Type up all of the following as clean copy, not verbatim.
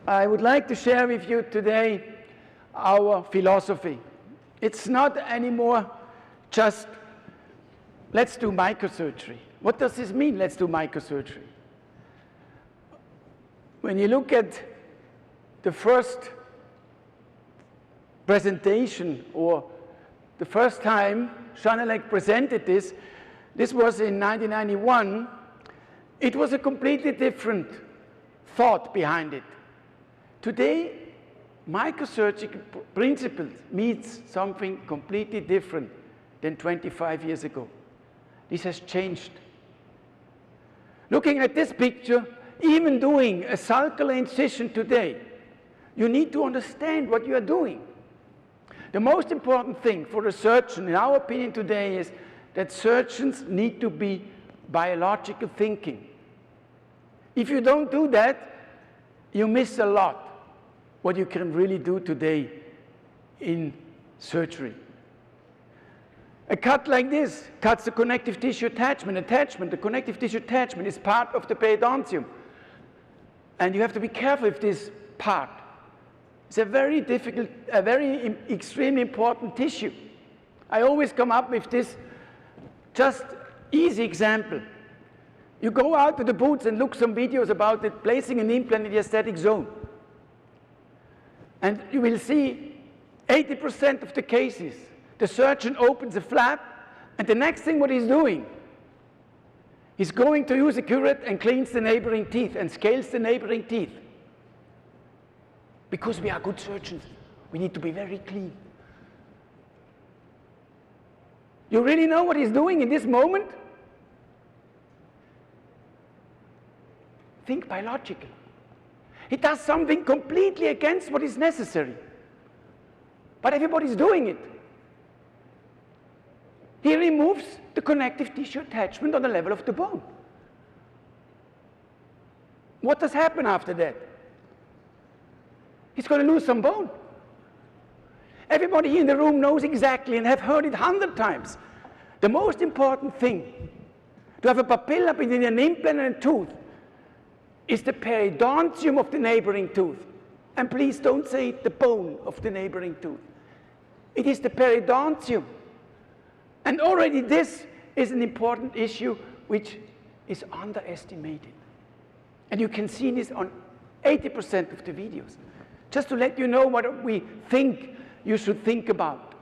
I would like to share with you today our philosophy. It's not anymore just, let's do microsurgery. What does this mean, let's do microsurgery? When you look at the first presentation, or the first time Jean-Alec presented this was in 1991, it was a completely different thought behind it. Today, microsurgical principles means something completely different than 25 years ago. This has changed. Looking at this picture, even doing a sulcal incision today, you need to understand what you are doing. The most important thing for a surgeon, in our opinion today, is that surgeons need to be biological thinking. If you don't do that, you miss a lot what you can really do today in surgery. A cut like this cuts the connective tissue attachment. The connective tissue attachment is part of the periodontium. And you have to be careful with this part. It's a very difficult, extremely important tissue. I always come up with this just easy example. You go out to the booths and look some videos about it, placing an implant in the aesthetic zone. And you will see 80% of the cases, the surgeon opens a flap, and the next thing what he's doing, he's going to use a curette and cleans the neighboring teeth and scales the neighboring teeth. Because we are good surgeons, we need to be very clean. You really know what he's doing in this moment? Think biologically. He does something completely against what is necessary. But everybody's doing it. He removes the connective tissue attachment on the level of the bone. What does happen after that? He's going to lose some bone. Everybody here in the room knows exactly and have heard it 100 times. The most important thing to have a papilla between an implant and a tooth is the periodontium of the neighboring tooth. And please don't say the bone of the neighboring tooth. It is the periodontium. And already this is an important issue which is underestimated. And you can see this on 80% of the videos. Just to let you know what we think you should think about.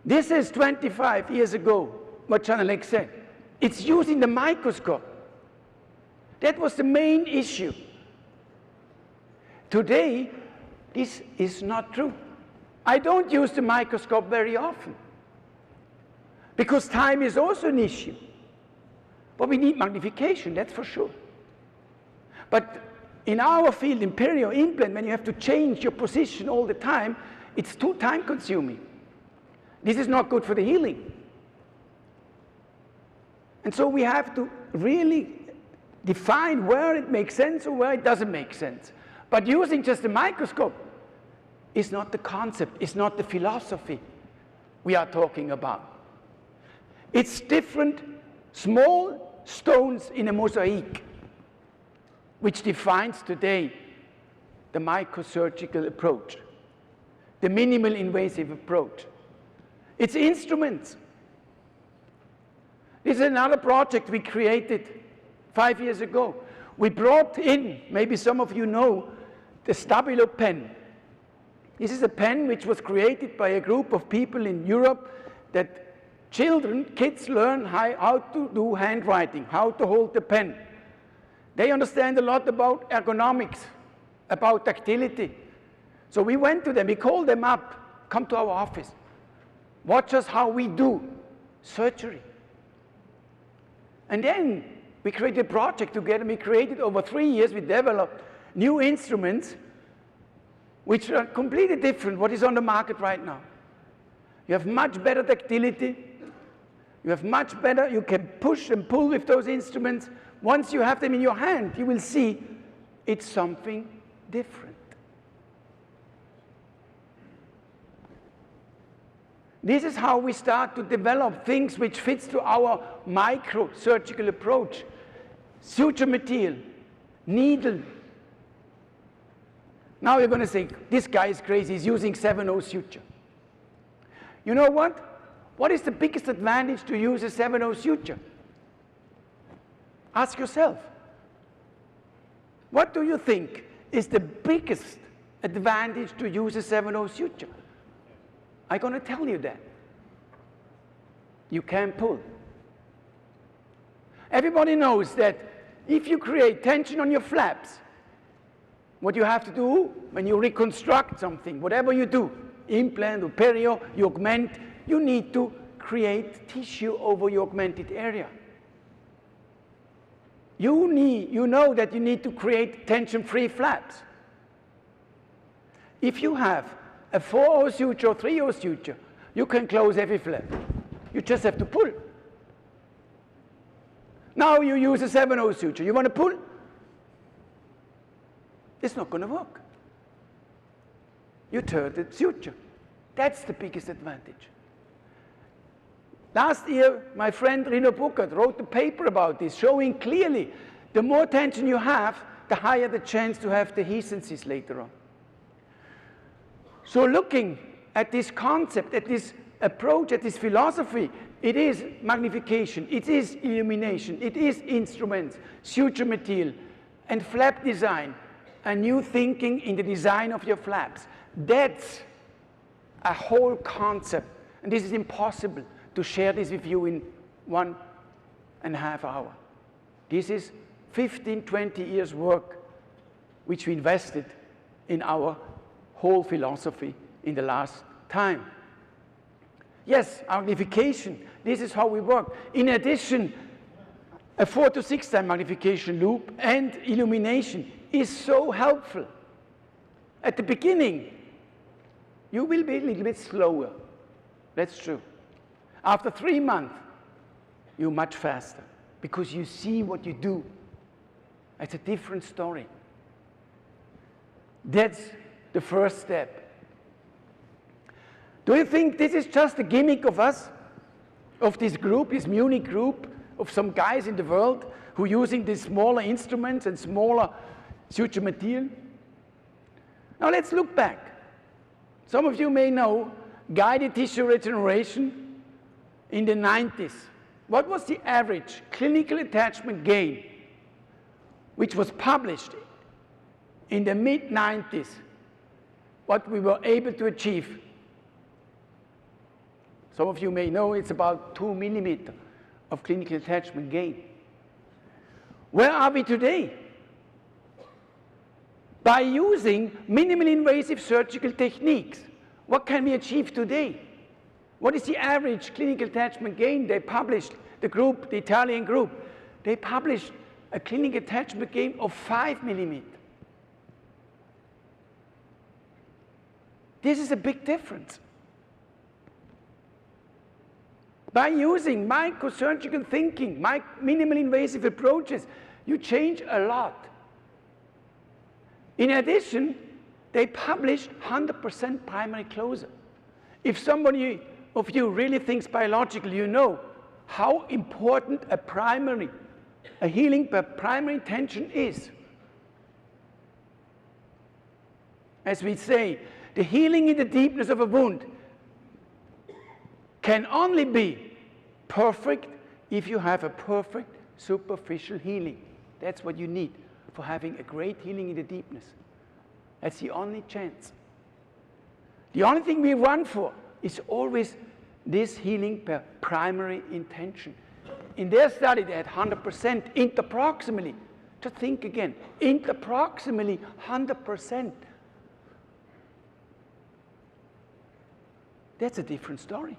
This is 25 years ago, what Jean-Alec said. It's using the microscope. That was the main issue. Today, this is not true. I don't use the microscope very often, because time is also an issue. But we need magnification, that's for sure. But in our field, in perio implant, when you have to change your position all the time, it's too time-consuming. This is not good for the healing. And so we have to really define where it makes sense or where it doesn't make sense. But using just the microscope is not the concept, it's not the philosophy we are talking about. It's different small stones in a mosaic, which defines today the microsurgical approach, the minimal invasive approach. It's instruments. This is another project we created 5 years ago. We brought in, maybe some of you know, the Stabilo pen. This is a pen which was created by a group of people in Europe that kids learn how to do handwriting, how to hold the pen. They understand a lot about ergonomics, about tactility. So we went to them, we called them up, come to our office. Watch us how we do surgery. And then we created a project together. We created over 3 years, we developed new instruments which are completely different what is on the market right now. You have much better tactility. You have much better, you can push and pull with those instruments. Once you have them in your hand, you will see it's something different. This is how we start to develop things which fits to our microsurgical approach. Suture material, needle, Now you're going to say, this guy is crazy, he's using 7/0 suture. You know what? What is the biggest advantage to use a 7/0 suture? Ask yourself. What do you think is the biggest advantage to use a 7/0 suture? I'm going to tell you that. You can pull. Everybody knows that if you create tension on your flaps, what you have to do when you reconstruct something, whatever you do, implant or perio, you augment, you need to create tissue over your augmented area. You know that you need to create tension-free flaps. If you have a 4/0 suture or 3/0 suture, you can close every flap. You just have to pull. Now you use a 7/0 suture. You want to pull? It's not going to work. You tear the suture. That's the biggest advantage. Last year, my friend Rino Burkhardt wrote a paper about this, showing clearly the more tension you have, the higher the chance to have dehiscencies later on. So looking at this concept, at this approach, at this philosophy, it is magnification, it is illumination, it is instruments, suture material, and flap design, and new thinking in the design of your flaps. That's a whole concept, and this is impossible to share this with you in 1.5 hours. This is 15, 20 years work which we invested in our whole philosophy in the last time. Yes, magnification, this is how we work. In addition, a 4 to 6 time magnification loop and illumination is so helpful. At the beginning, you will be a little bit slower. That's true. After 3 months, you're much faster because you see what you do. It's a different story. That's the first step. Do you think this is just a gimmick of us, of this group, this Munich group, of some guys in the world who are using these smaller instruments and smaller suture material? Now let's look back. Some of you may know guided tissue regeneration in the 90s. What was the average clinical attachment gain which was published in the mid-90s? What we were able to achieve? Some of you may know it's about 2 millimeters of clinical attachment gain. Where are we today? By using minimally invasive surgical techniques, what can we achieve today? What is the average clinical attachment gain? They published, the group, the Italian group, they published a clinical attachment gain of 5 millimeters. This is a big difference. By using microsurgical thinking, minimally invasive approaches, you change a lot. In addition, they published 100% primary closure. If somebody of you really thinks biologically, you know how important a healing per primary tension is. As we say, the healing in the deepness of a wound can only be perfect if you have a perfect superficial healing. That's what you need for having a great healing in the deepness. That's the only chance. The only thing we run for is always this healing per primary intention. In their study, they had 100% interproximally. Just think again, interproximally 100%. That's a different story.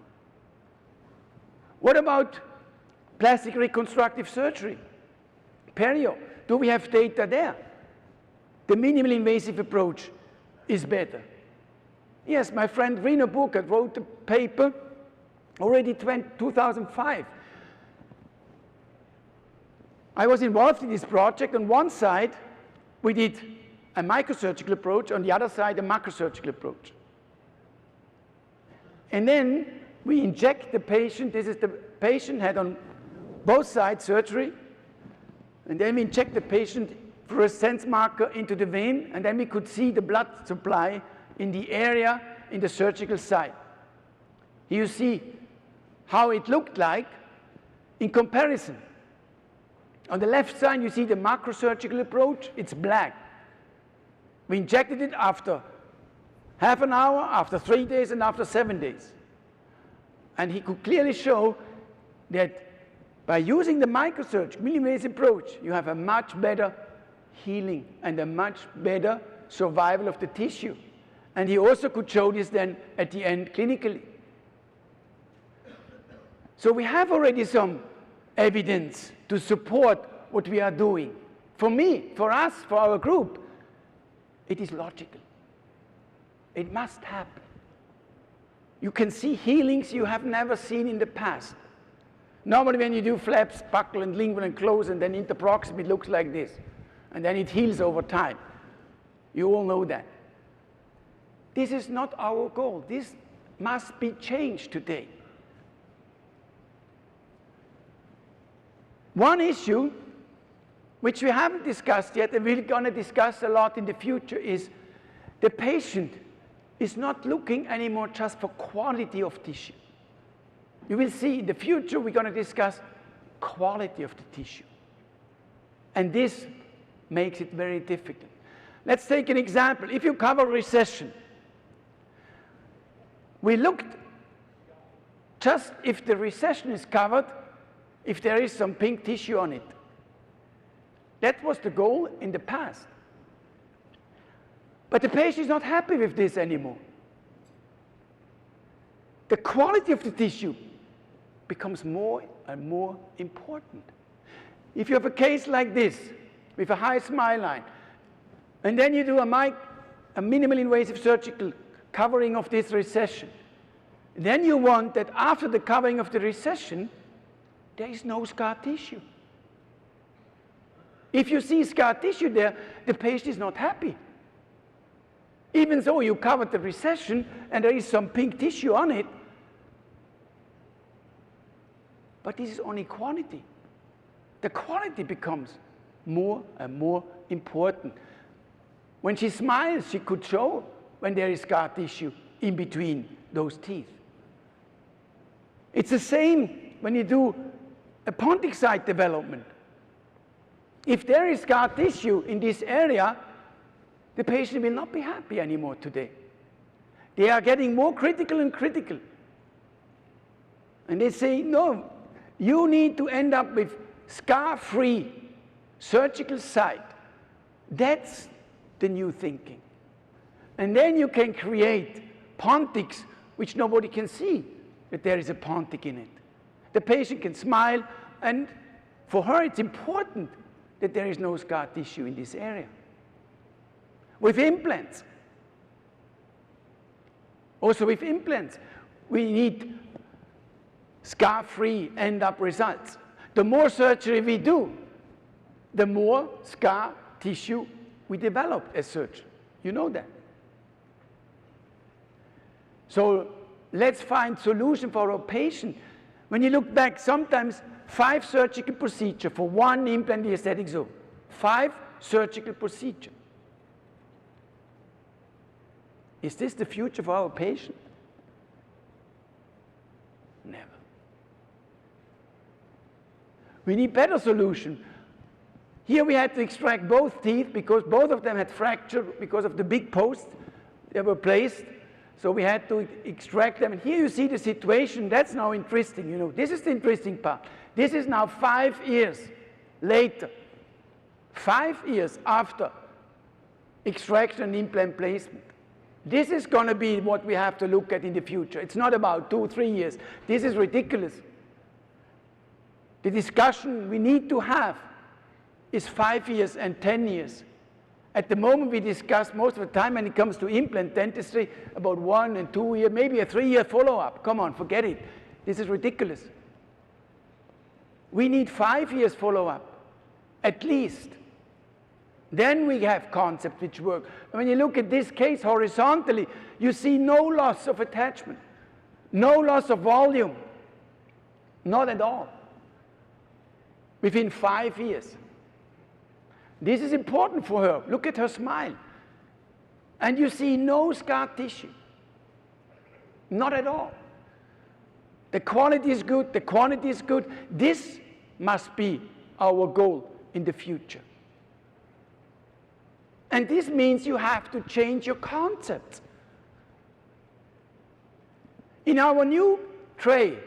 What about plastic reconstructive surgery? Perio, do we have data there? The minimally invasive approach is better. Yes, my friend Rino Burkhardt wrote a paper already 2005. I was involved in this project. On one side, we did a microsurgical approach. On the other side, a macrosurgical approach. And then we inject the patient. This is the patient had on both sides surgery. And then we inject the patient fluorescence marker into the vein, and then we could see the blood supply in the area in the surgical site. Here you see how it looked like in comparison. On the left side, you see the microsurgical approach. It's black. We injected it after half an hour, after 3 days, and after 7 days. And he could clearly show that by using the microsurgical, minimally invasive approach, you have a much better healing and a much better survival of the tissue. And he also could show this then at the end clinically. So we have already some evidence to support what we are doing. For me, for us, for our group, it is logical. It must happen. You can see healings you have never seen in the past. Normally when you do flaps, buccal and lingual and close and then interproximal, it looks like this. And then it heals over time. You all know that. This is not our goal. This must be changed today. One issue which we haven't discussed yet and we're going to discuss a lot in the future is the patient is not looking anymore just for quality of tissue. You will see in the future we're going to discuss quality of the tissue. And this makes it very difficult. Let's take an example. If you cover recession, we looked just if the recession is covered, if there is some pink tissue on it. That was the goal in the past. But the patient is not happy with this anymore. The quality of the tissue becomes more and more important. If you have a case like this, with a high smile line, and then you do a minimally invasive surgical covering of this recession, then you want that after the covering of the recession, there is no scar tissue. If you see scar tissue there, the patient is not happy. Even though you covered the recession and there is some pink tissue on it, but this is only quality. The quality becomes more and more important. When she smiles, she could show when there is scar tissue in between those teeth. It's the same when you do a pontic site development. If there is scar tissue in this area, the patient will not be happy anymore today. They are getting more critical and critical. And they say, no, you need to end up with scar-free surgical site. That's the new thinking. And then you can create pontics which nobody can see that there is a pontic in it. The patient can smile, and for her it's important that there is no scar tissue in this area. With implants, also with implants, we need scar-free end-up results. The more surgery we do, the more scar tissue we develop as surgeons. You know that. So let's find solution for our patient. When you look back, sometimes 5 surgical procedures for one implant in the aesthetic zone. 5 surgical procedures. Is this the future for our patient? Never. We need better solution. Here we had to extract both teeth because both of them had fracture because of the big posts they were placed. So we had to extract them. And here you see the situation. That's now interesting. You know, this is the interesting part. This is now 5 years later. 5 years after extraction and implant placement. This is going to be what we have to look at in the future. It's not about 2 or 3 years. This is ridiculous. The discussion we need to have is 5 years and 10 years. At the moment we discuss most of the time when it comes to implant dentistry about 1 and 2 years, maybe a 3-year follow-up. Come on, forget it. This is ridiculous. We need 5 years follow-up, at least. Then we have concepts which work. When you look at this case horizontally, you see no loss of attachment, no loss of volume, not at all, within 5 years. This is important for her. Look at her smile. And you see no scar tissue. Not at all. The quality is good, the quantity is good. This must be our goal in the future. And this means you have to change your concepts. In our new tray,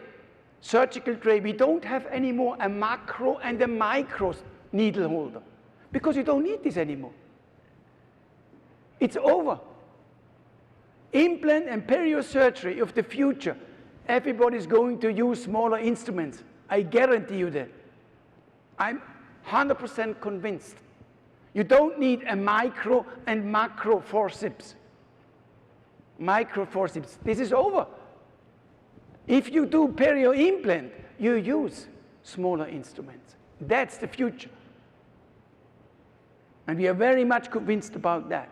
surgical tray, we don't have anymore a macro and a micro needle holder because you don't need this anymore. It's over. Implant and periosurgery of the future, everybody's going to use smaller instruments. I guarantee you that. I'm 100% convinced. You don't need a micro and macro forceps. Micro forceps, this is over. If you do perio implant, you use smaller instruments. That's the future. And we are very much convinced about that.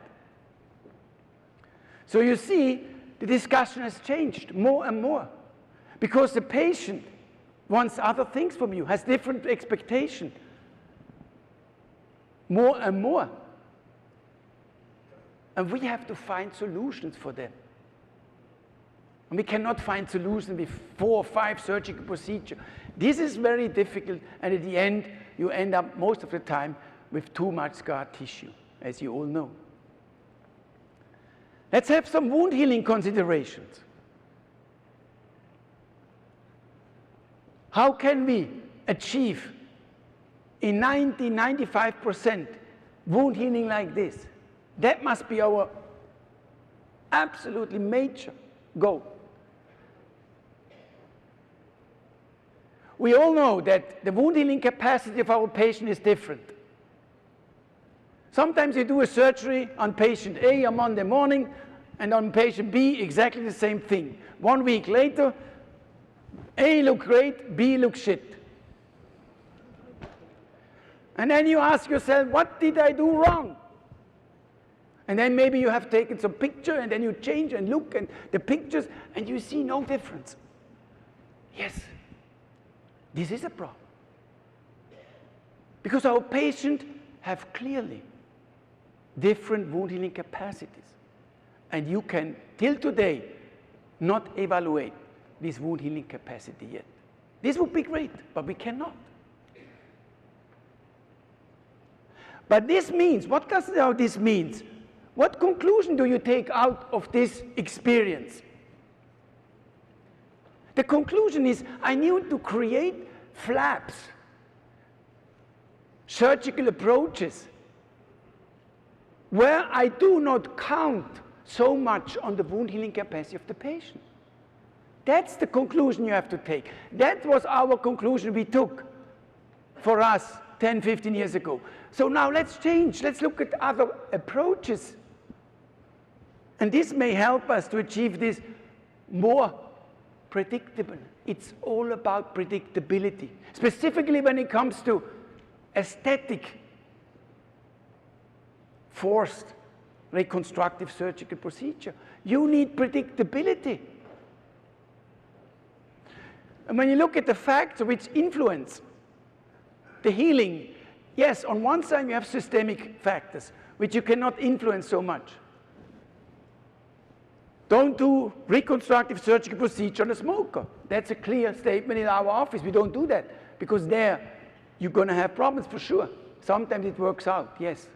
So you see, the discussion has changed more and more because the patient wants other things from you, has different expectations. More and more. And we have to find solutions for them. And we cannot find solutions with 4 or 5 surgical procedures. This is very difficult, and at the end, you end up most of the time with too much scar tissue, as you all know. Let's have some wound healing considerations. How can we achieve in 95% wound healing like this? That must be our absolutely major goal. We all know that the wound healing capacity of our patient is different. Sometimes you do a surgery on patient A on Monday morning, and on patient B, exactly the same thing. 1 week later, A look great, B look shit. And then you ask yourself, what did I do wrong? And then maybe you have taken some picture, and then you change and look at the pictures, and you see no difference. Yes, this is a problem. Because our patients have clearly different wound healing capacities. And you can, till today, not evaluate this wound healing capacity yet. This would be great, but we cannot. But this means, what does this mean? What conclusion do you take out of this experience? The conclusion is, I need to create flaps, surgical approaches, where I do not count so much on the wound healing capacity of the patient. That's the conclusion you have to take. That was our conclusion we took for us 10, 15 years ago. So now let's change. Let's look at other approaches. And this may help us to achieve this more predictable. It's all about predictability, specifically when it comes to aesthetic forced reconstructive surgical procedure. You need predictability. And when you look at the factors which influence the healing, yes, on one side you have systemic factors, which you cannot influence so much. Don't do reconstructive surgical procedure on a smoker. That's a clear statement in our office. We don't do that, because there you're going to have problems for sure. Sometimes it works out, yes.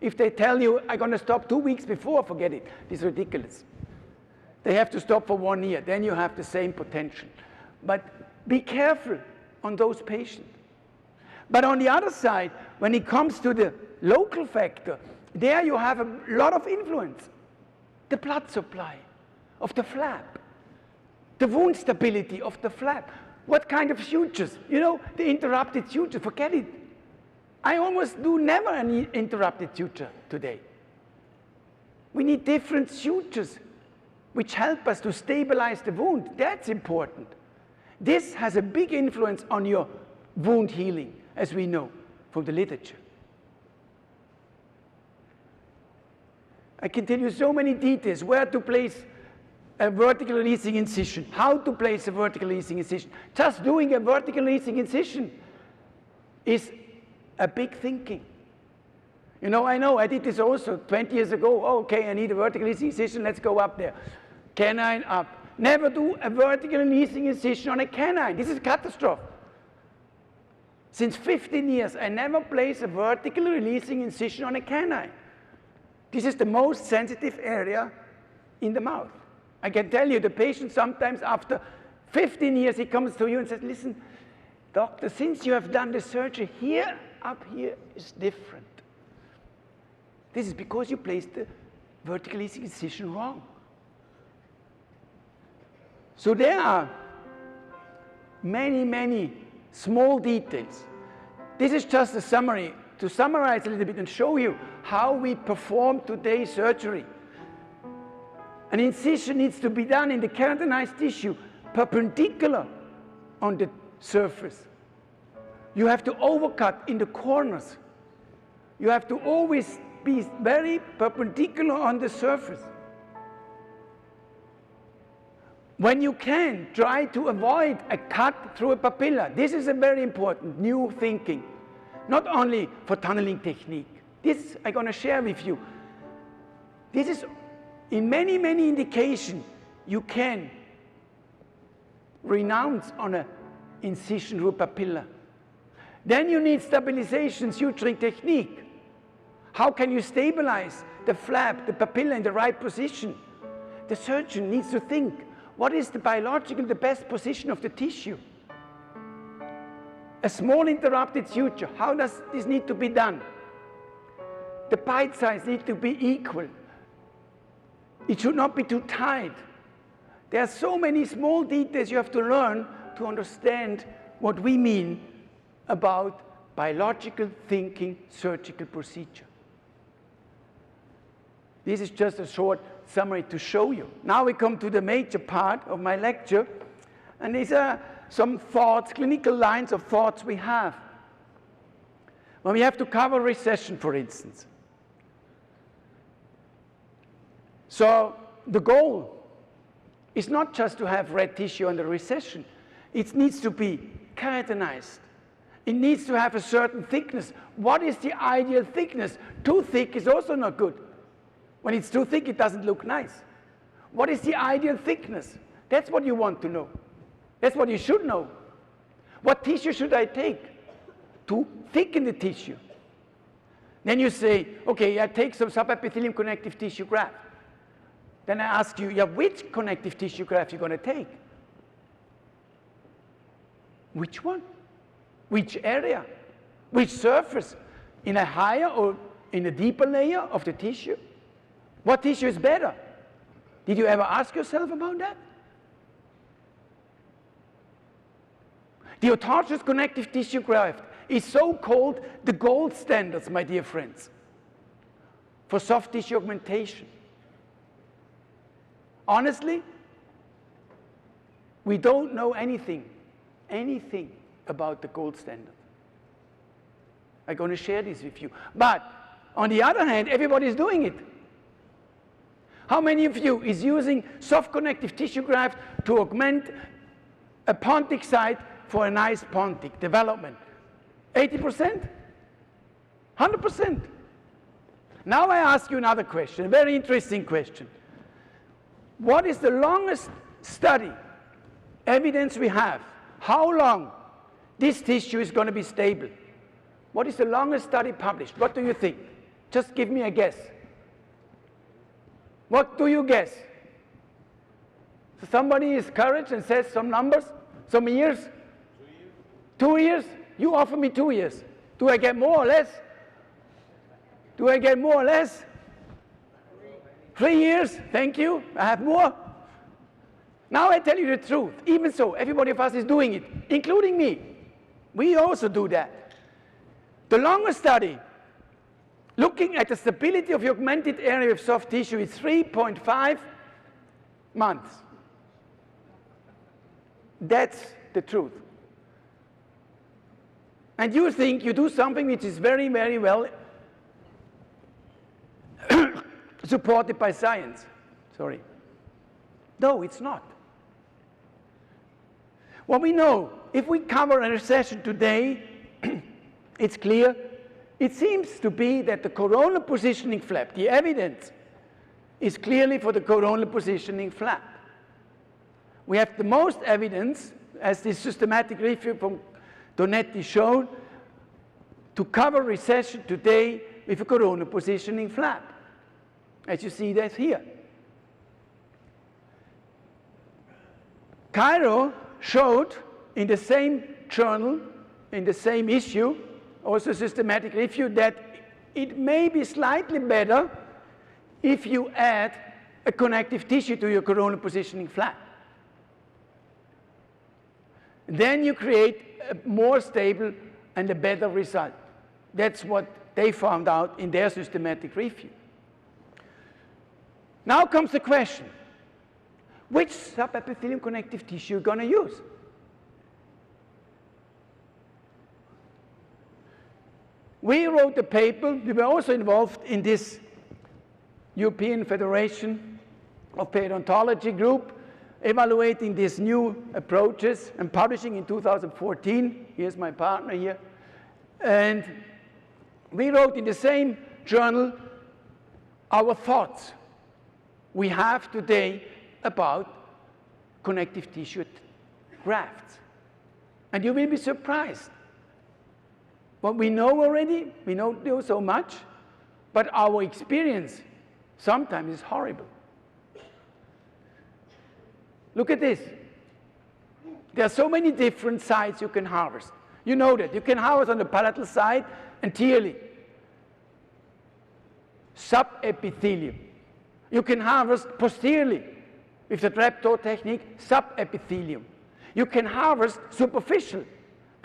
If they tell you, I'm going to stop 2 weeks before, forget it. It's ridiculous. They have to stop for 1 year. Then you have the same potential. But be careful on those patients. But on the other side, when it comes to the local factor, there you have a lot of influence. The blood supply of the flap, the wound stability of the flap, what kind of sutures, you know, the interrupted suture, forget it. I almost do never any interrupted suture today. We need different sutures which help us to stabilize the wound. That's important. This has a big influence on your wound healing, as we know from the literature. I can tell you so many details, where to place a vertical releasing incision, how to place a vertical releasing incision. Just doing a vertical releasing incision is a big thinking. You know, I did this also 20 years ago. Oh, okay, I need a vertical leasing incision, let's go up there. Canine up. Never do a vertical leasing incision on a canine. This is a catastrophe. Since 15 years, I never place a vertical releasing incision on a canine. This is the most sensitive area in the mouth. I can tell you, the patient sometimes after 15 years, he comes to you and says, listen, doctor, since you have done the surgery here, up here is different. This is because you placed the vertical leasing incision wrong. So there are many, many small details. This is just a summary, to summarize a little bit and show you how we perform today's surgery. An incision needs to be done in the keratinized tissue perpendicular on the surface. You have to overcut in the corners. You have to always be very perpendicular on the surface. When you can, try to avoid a cut through a papilla. This is a very important new thinking, not only for tunneling technique. This I'm going to share with you. This is, in many, many indications, you can renounce on an incision through a papilla. Then you need stabilization suturing technique. How can you stabilize the flap, the papilla in the right position? The surgeon needs to think, what is the best position of the tissue? A small interrupted suture, how does this need to be done? The bite size needs to be equal. It should not be too tight. There are so many small details you have to learn to understand what we mean about biological thinking surgical procedure. This is just a short summary to show you. Now we come to the major part of my lecture, and these are some thoughts, clinical lines of thoughts we have. When we have to cover recession, for instance. So the goal is not just to have red tissue under recession. It needs to be keratinized. It needs to have a certain thickness. What is the ideal thickness? Too thick is also not good. When it's too thick, it doesn't look nice. What is the ideal thickness? That's what you want to know. That's what you should know. What tissue should I take to thicken the tissue? Then you say, okay, I take some subepithelium connective tissue graft. Then I ask you, yeah, which connective tissue graft you're going to take? Which one? Which area? Which surface? In a higher or in a deeper layer of the tissue? What tissue is better? Did you ever ask yourself about that? The autologous connective tissue graft is so-called the gold standards, my dear friends, for soft tissue augmentation. Honestly, we don't know anything about the gold standard. I'm going to share this with you. But on the other hand, everybody's doing it. How many of you is using soft connective tissue graft to augment a pontic site for a nice pontic development? 80%? 100%? Now I ask you another question, a very interesting question. What is the longest study, evidence we have? How long this tissue is going to be stable? What is the longest study published? What do you think? Just give me a guess. What do you guess? So somebody is courage and says some numbers, some years? 2 years. 2 years? You offer me 2 years. Do I get more or less? Do I get more or less? 3 years? Thank you. I have more. Now I tell you the truth. Even so, everybody of us is doing it, including me. We also do that. The longest study, looking at the stability of the augmented area of soft tissue, is 3.5 months. That's the truth. And you think you do something which is very, very well supported by science. Sorry. No, it's not. What we know, if we cover a recession today, it's clear, It seems to be that the coronal positioning flap, the evidence is clearly for the coronal positioning flap. We have the most evidence, as this systematic review from Donetti showed, to cover recession today with a coronal positioning flap, as you see that here. Cairo showed in the same journal, in the same issue, also systematic review, that it may be slightly better if you add a connective tissue to your coronal positioning flap. Then you create a more stable and a better result. That's what they found out in their systematic review. Now comes the question, which subepithelium connective tissue are you going to use? We wrote a paper, we were also involved in this European Federation of Periodontology group, evaluating these new approaches and publishing in 2014. Here's my partner here. And we wrote in the same journal our thoughts we have today about connective tissue grafts. And you will be surprised. What we know already, we know so much, but our experience sometimes is horrible. Look at this. There are so many different sides you can harvest. You know that. You can harvest on the palatal side anteriorly, subepithelium. You can harvest posteriorly with the trapdoor technique, subepithelium. You can harvest superficial,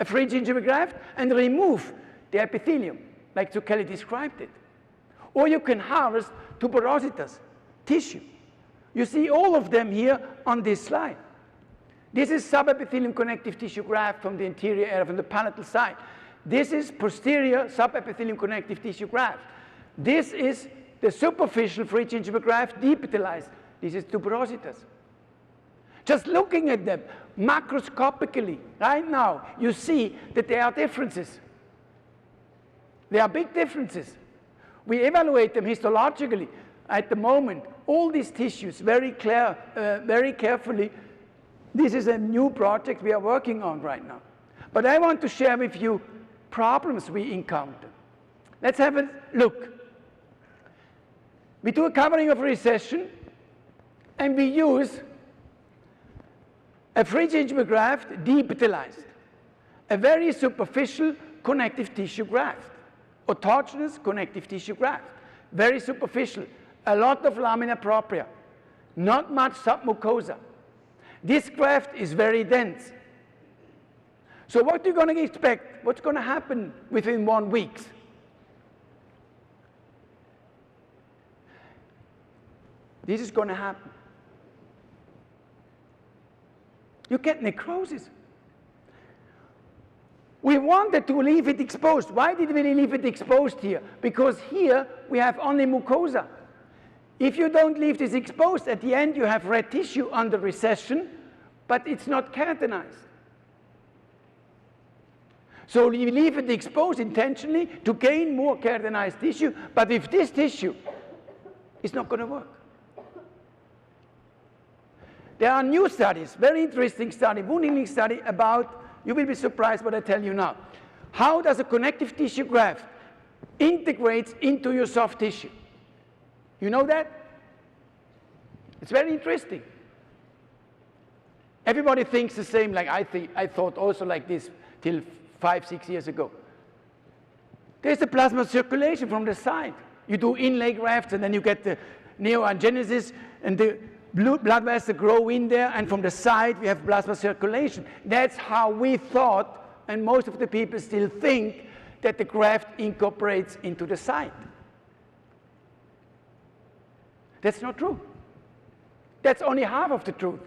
a free gingival graft, and remove the epithelium, like Zucchelli described it. Or you can harvest tuberositas, tissue. You see all of them here on this slide. This is subepithelium connective tissue graft from the anterior area, from the palatal side. This is posterior subepithelium connective tissue graft. This is the superficial free gingival graft deepithelialized. This is tuberositas. Just looking at them macroscopically right now, you see that there are differences. There are big differences. We evaluate them histologically at the moment. All these tissues very carefully. This is a new project we are working on right now. But I want to share with you problems we encounter. Let's have a look. We do a covering of recession, and we use a free gingival graft deepithelialized, a very superficial connective tissue graft, autogenous connective tissue graft, very superficial, a lot of lamina propria, not much submucosa. This graft is very dense. So what are you going to expect? What's going to happen within 1 week? This is going to happen. You get necrosis. We wanted to leave it exposed. Why did we leave it exposed here? Because here we have only mucosa. If you don't leave this exposed, at the end you have red tissue under recession, but it's not keratinized. So we leave it exposed intentionally to gain more keratinized tissue, but if this tissue is not going to work. There are new studies, very interesting study, wound healing study about, you will be surprised what I tell you now. How does a connective tissue graft integrate into your soft tissue? You know that? It's very interesting. Everybody thinks the same like I thought also like this till 5-6 years ago. There's the plasma circulation from the side. You do inlay grafts and then you get the neoangenesis and the blood vessels grow in there, and from the side we have plasma circulation. That's how we thought, and most of the people still think, that the graft incorporates into the side. That's not true. That's only half of the truth.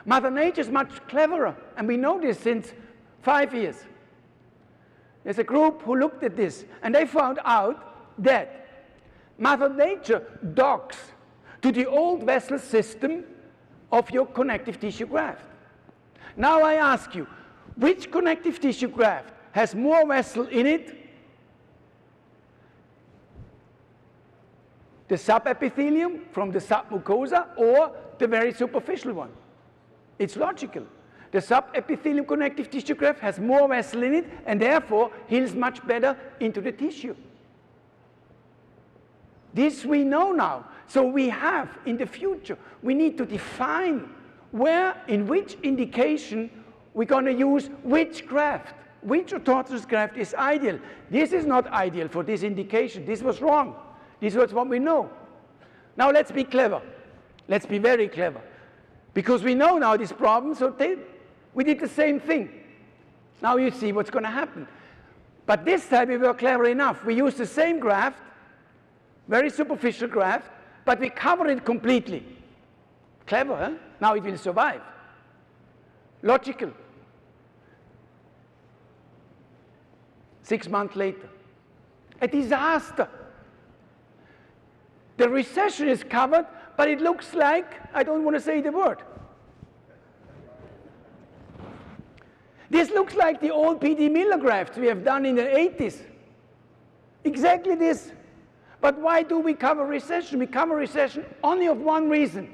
Mother Nature is much cleverer, and we know this since 5 years. There's a group who looked at this, and they found out that Mother Nature docks to the old vessel system of your connective tissue graft. Now I ask you, which connective tissue graft has more vessel in it the subepithelium from the submucosa or the very superficial one. It's logical. The subepithelium connective tissue graft has more vessel in it and therefore heals much better into the tissue. This we know now. So we have, in the future, we need to define where, in which indication, we're going to use which graft. Which orthodontist graft is ideal? This is not ideal for this indication. This was wrong. This was what we know. Now let's be clever. Let's be very clever. Because we know now this problem, so we did the same thing. Now you see what's going to happen. But this time we were clever enough. We used the same graft, very superficial graft, but we covered it completely. Clever, huh? Now it will survive. Logical. 6 months later. A disaster. The recession is covered, but it looks like, I don't want to say the word. This looks like the old P.D. Miller grafts we have done in the 80s. Exactly this. But why do we cover recession? We cover recession only of one reason.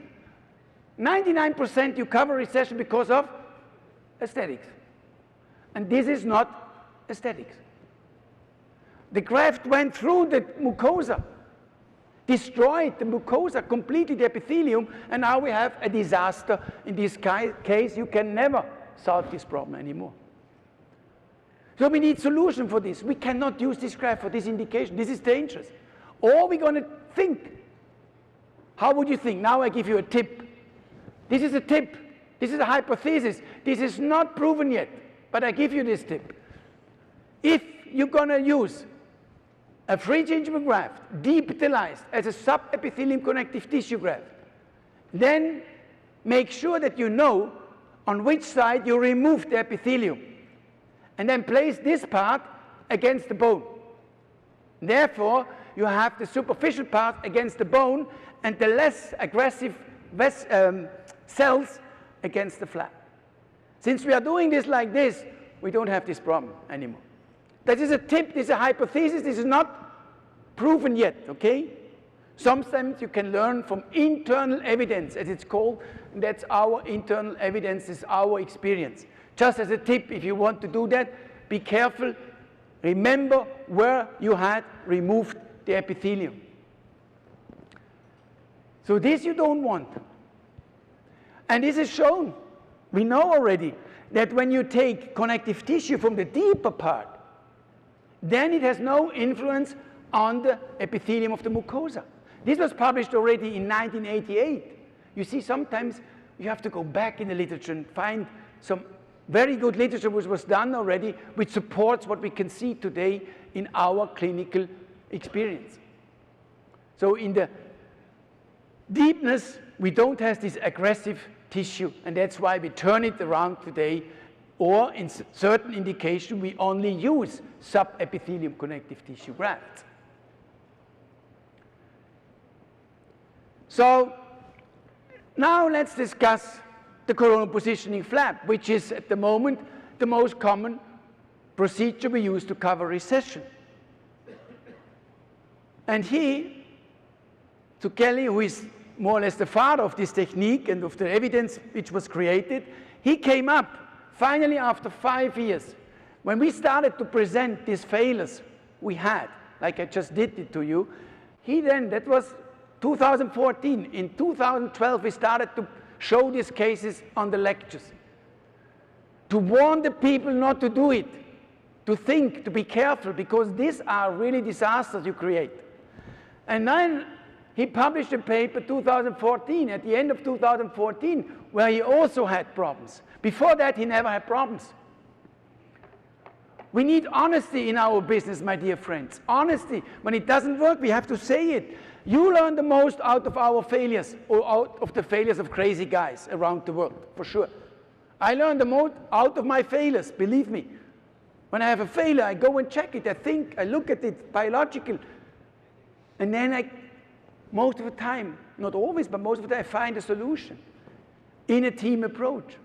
99% you cover recession because of aesthetics. And this is not aesthetics. The graft went through the mucosa, destroyed the mucosa, completely the epithelium, and now we have a disaster. In this case, you can never solve this problem anymore. So we need solution for this. We cannot use this graft for this indication. This is dangerous. Or we're going to think. How would you think? Now I give you a tip. This is a tip. This is a hypothesis. This is not proven yet, but I give you this tip. If you're going to use a free gingival graft, depithelialized as a subepithelium connective tissue graft, then make sure that you know on which side you remove the epithelium, and then place this part against the bone. Therefore, you have the superficial part against the bone and the less aggressive cells against the flap. Since we are doing this like this, we don't have this problem anymore. That is a tip, this is a hypothesis, this is not proven yet, okay? Sometimes you can learn from internal evidence, as it's called, and that's our internal evidence, is our experience. Just as a tip, if you want to do that, be careful. Remember where you had removed the epithelium. So this you don't want. And this is shown. We know already that when you take connective tissue from the deeper part, then it has no influence on the epithelium of the mucosa. This was published already in 1988. You see, sometimes you have to go back in the literature and find some very good literature which was done already, which supports what we can see today in our clinical experience. So in the deepness, we don't have this aggressive tissue, and that's why we turn it around today, or in certain indications, we only use subepithelium connective tissue grafts. So now let's discuss the coronal positioning flap, which is at the moment the most common procedure we use to cover recession. And he, to Kelly, who is more or less the father of this technique and of the evidence which was created, he came up finally after 5 years. When we started to present these failures we had, like I just did it to you, that was 2014. In 2012, we started to show these cases on the lectures, to warn the people not to do it, to think, to be careful, because these are really disasters you create. And then he published a paper 2014, at the end of 2014, where he also had problems. Before that, he never had problems. We need honesty in our business, my dear friends. Honesty. When it doesn't work, we have to say it. You learn the most out of our failures, or out of the failures of crazy guys around the world, for sure. I learn the most out of my failures, believe me. When I have a failure, I go and check it. I think, I look at it, biological. And then most of the time, not always, but most of the time, I find a solution in a team approach.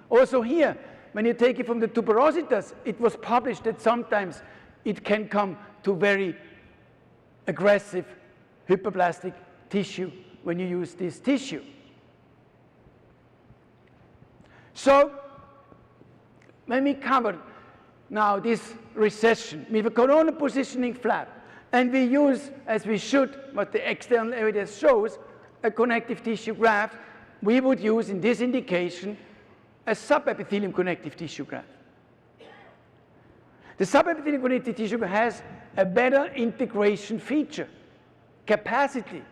Also here, when you take it from the tuberositas, it was published that sometimes it can come to very aggressive hyperplastic tissue when you use this tissue. So when we cover now this recession with a coronal positioning flap, and we use, as we should, what the external evidence shows, a connective tissue graft, we would use in this indication a subepithelium connective tissue graft. The subepithelium connective tissue has a better integration feature, capacity,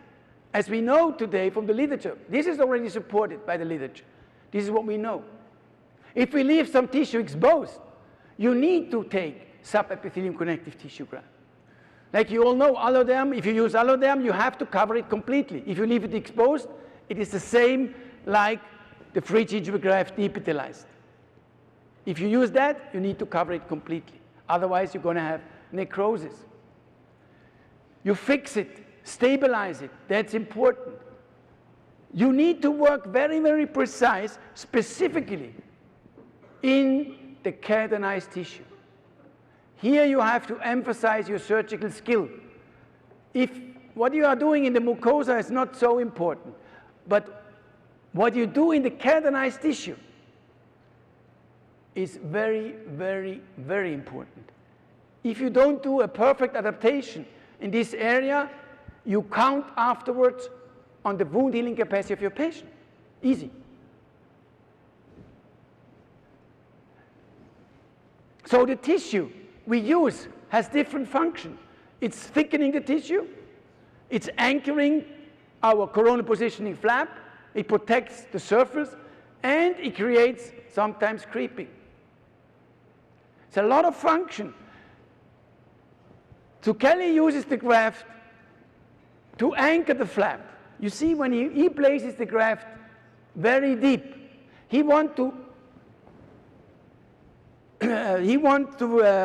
as we know today from the literature. This is already supported by the literature. This is what we know. If we leave some tissue exposed, you need to take subepithelium connective tissue graft. Like you all know, alloderm, if you use alloderm, you have to cover it completely. If you leave it exposed, it is the same like the free gingival graft depithelialized. If you use that, you need to cover it completely. Otherwise, you're going to have necrosis. You fix it, stabilize it. That's important. You need to work very, very precise, specifically in the keratinized tissue. Here you have to emphasize your surgical skill. If what you are doing in the mucosa is not so important, but what you do in the keratinized tissue is very, very, very important. If you don't do a perfect adaptation in this area, you count afterwards on the wound healing capacity of your patient. Easy. So the tissue we use has different function. It's thickening the tissue, it's anchoring our coronal positioning flap, it protects the surface, and it creates sometimes creeping. It's a lot of function. So Kelly uses the graft to anchor the flap. You see, when he places the graft very deep, he wants to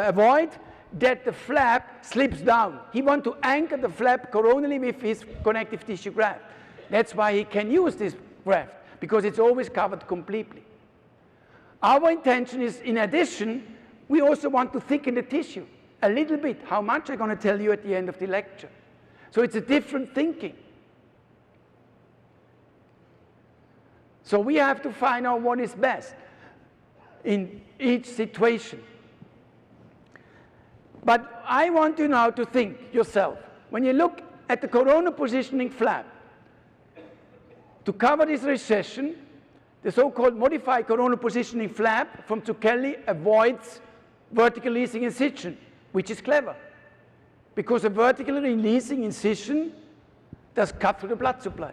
avoid that the flap slips down. He wants to anchor the flap coronally with his connective tissue graft. That's why he can use this graft, because it's always covered completely. Our intention is, in addition, we also want to thicken the tissue a little bit. How much I'm going to tell you at the end of the lecture. So it's a different thinking. So we have to find out what is best in each situation. But I want you now to think yourself, when you look at the coronal positioning flap, to cover this recession, the so-called modified coronal positioning flap from Zucchelli avoids vertical releasing incision, which is clever, because a vertical releasing incision does cut through the blood supply.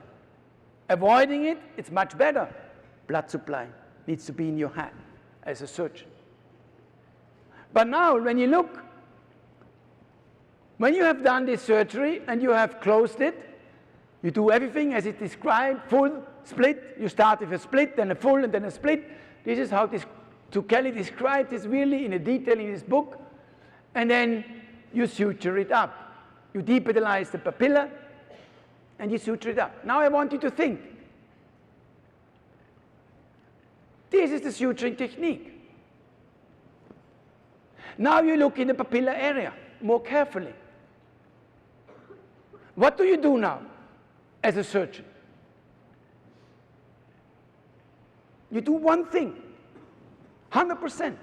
Avoiding it, it's much better. Blood supply needs to be in your hand as a surgeon. But now, when you look, when you have done this surgery and you have closed it, you do everything as it described, full, split. You start with a split, then a full, and then a split. This is how Zucchelli described this really in a detail in his book. And then you suture it up. You depithelize the papilla, and you suture it up. Now I want you to think. This is the suturing technique. Now you look in the papilla area more carefully. What do you do now as a surgeon? You do one thing, 100%.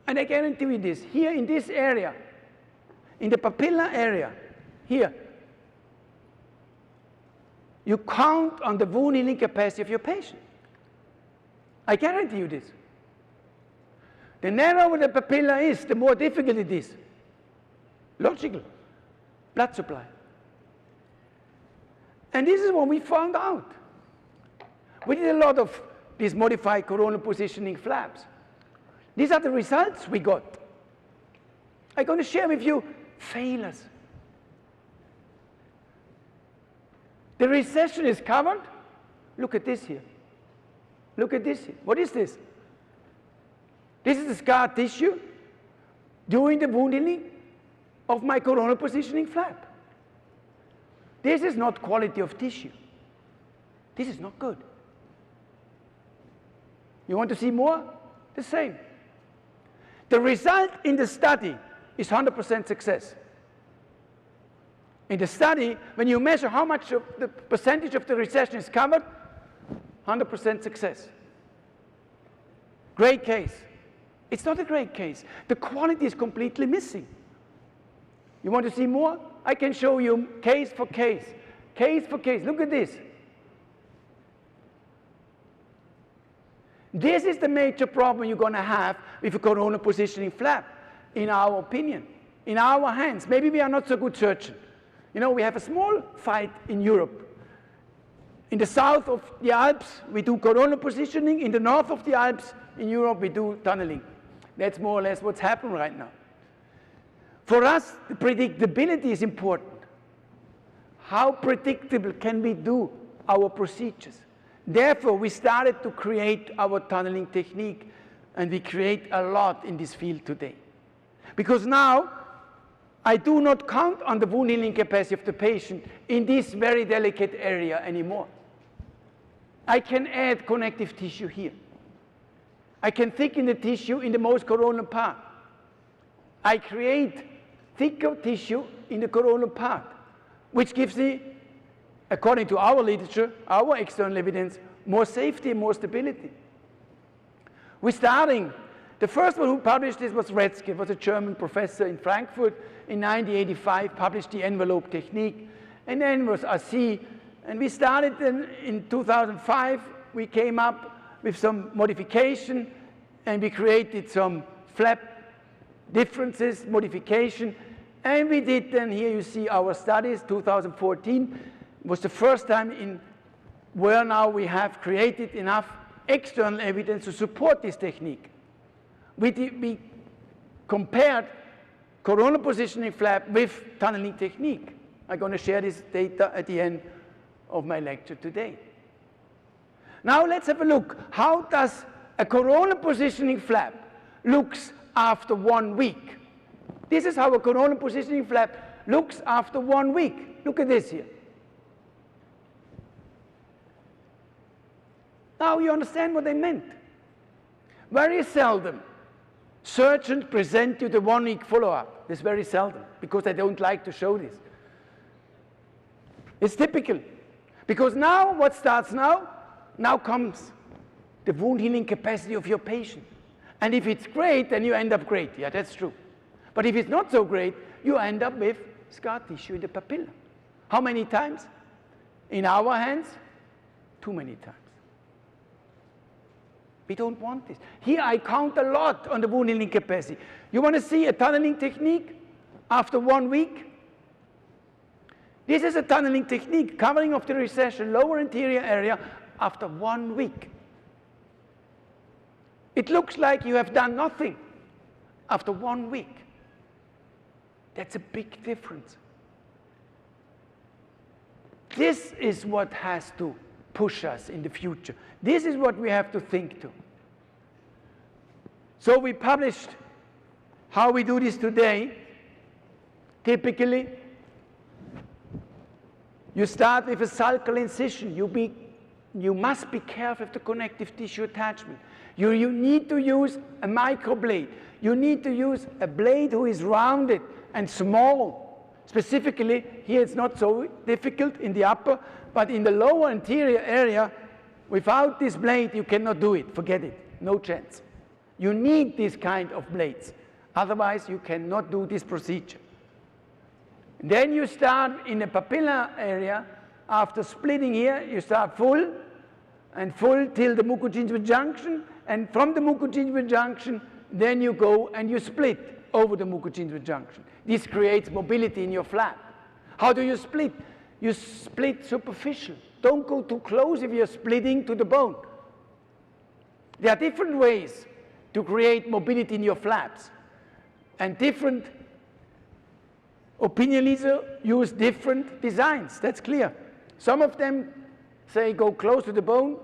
And I guarantee you this, here in this area, in the papilla area, here, you count on the wound healing capacity of your patient. I guarantee you this. The narrower the papilla is, the more difficult it is. Logical. Blood supply. And this is what we found out. We did a lot of these modified coronal positioning flaps. These are the results we got. I'm going to share with you failures. The recession is covered. Look at this here. Look at this here. What is this? This is the scar tissue during the wound healing of my coronal positioning flap. This is not quality of tissue. This is not good. You want to see more? The same. The result in the study is 100% success. In the study, when you measure how much of the percentage of the recession is covered, 100% success. Great case. It's not a great case. The quality is completely missing. You want to see more? I can show you case for case. Case for case. Look at this. This is the major problem you're going to have with a coronal positioning flap, in our opinion, in our hands. Maybe we are not so good surgeons. You know, we have a small fight in Europe. In the south of the Alps, we do coronal positioning. In the north of the Alps, in Europe, we do tunneling. That's more or less what's happening right now. For us, the predictability is important. How predictable can we do our procedures? Therefore, we started to create our tunneling technique, and we create a lot in this field today. Because now, I do not count on the wound healing capacity of the patient in this very delicate area anymore. I can add connective tissue here. I can thicken the tissue in the most coronal part. I create thicker tissue in the coronal part, which gives me, according to our literature, our external evidence, more safety and more stability. We're starting. The first one who published this was Retzke, was a German professor in Frankfurt in 1985, published the envelope technique, and then was Assi. And we started in 2005. We came up with some modification, and we created some flap differences, modification, and we did then, here you see our studies, 2014 was the first time in where now we have created enough external evidence to support this technique. We compared coronal positioning flap with tunneling technique. I'm going to share this data at the end of my lecture today. Now let's have a look. How does a coronal positioning flap looks after 1 week? This is how a coronal positioning flap looks after 1 week. Look at this here. Now you understand what I meant. Very seldom surgeons present you the 1 week follow-up. This is very seldom, because I don't like to show this. It's typical. Because now, what starts now? Now comes the wound healing capacity of your patient. And if it's great, then you end up great. Yeah, that's true. But if it's not so great, you end up with scar tissue in the papilla. How many times? In our hands, too many times. We don't want this. Here I count a lot on the wound healing capacity. You want to see a tunneling technique after 1 week? This is a tunneling technique, covering of the recession, lower anterior area, after 1 week. It looks like you have done nothing after 1 week. That's a big difference. This is what has to push us in the future. This is what we have to think to. So we published how we do this today. Typically, you start with a sulcal incision. You must be careful with the connective tissue attachment. You need to use a microblade. You need to use a blade who is rounded and small. Specifically, here it's not so difficult in the upper, but in the lower anterior area, without this blade, you cannot do it. Forget it. No chance. You need this kind of blades. Otherwise, you cannot do this procedure. Then you start in the papilla area. After splitting here, you start full, and full till the mucogingival junction, and from the mucogingival junction, then you go and you split over the mucogingival junction. This creates mobility in your flap. How do you split? You split superficial. Don't go too close if you're splitting to the bone. There are different ways to create mobility in your flaps, and different opinion leaders use different designs. That's clear. Some of them say go close to the bone,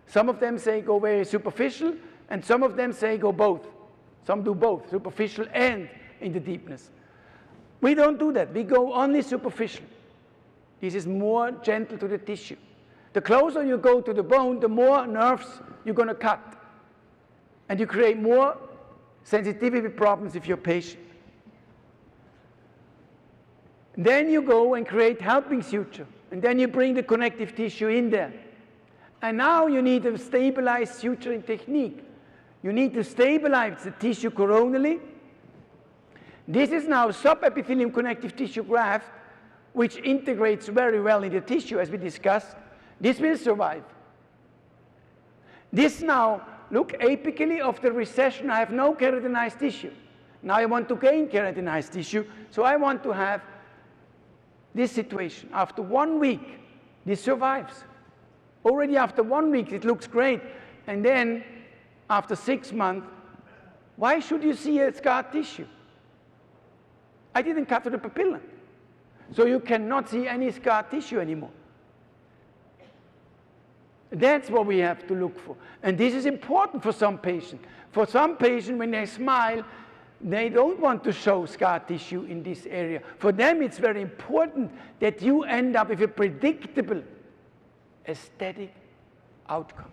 some of them say go very superficial, and some of them say go both. Some do both, superficial and in the deepness. We don't do that. We go only superficial. This is more gentle to the tissue. The closer you go to the bone, the more nerves you're going to cut. And you create more sensitivity problems with your patient. Then you go and create helping suture, and then you bring the connective tissue in there. And now you need a stabilized suturing technique. You need to stabilize the tissue coronally. This is now subepithelium connective tissue graft, which integrates very well in the tissue, as we discussed. This will survive. This now, look, apically of the recession, I have no keratinized tissue. Now I want to gain keratinized tissue, so I want to have this situation. After 1 week, this survives. Already after 1 week, it looks great. And then, after 6 months, why should you see a scar tissue? I didn't cut to the papilla. So you cannot see any scar tissue anymore. That's what we have to look for. And this is important for some patients. For some patients, when they smile, they don't want to show scar tissue in this area. For them, it's very important that you end up with a predictable aesthetic outcome.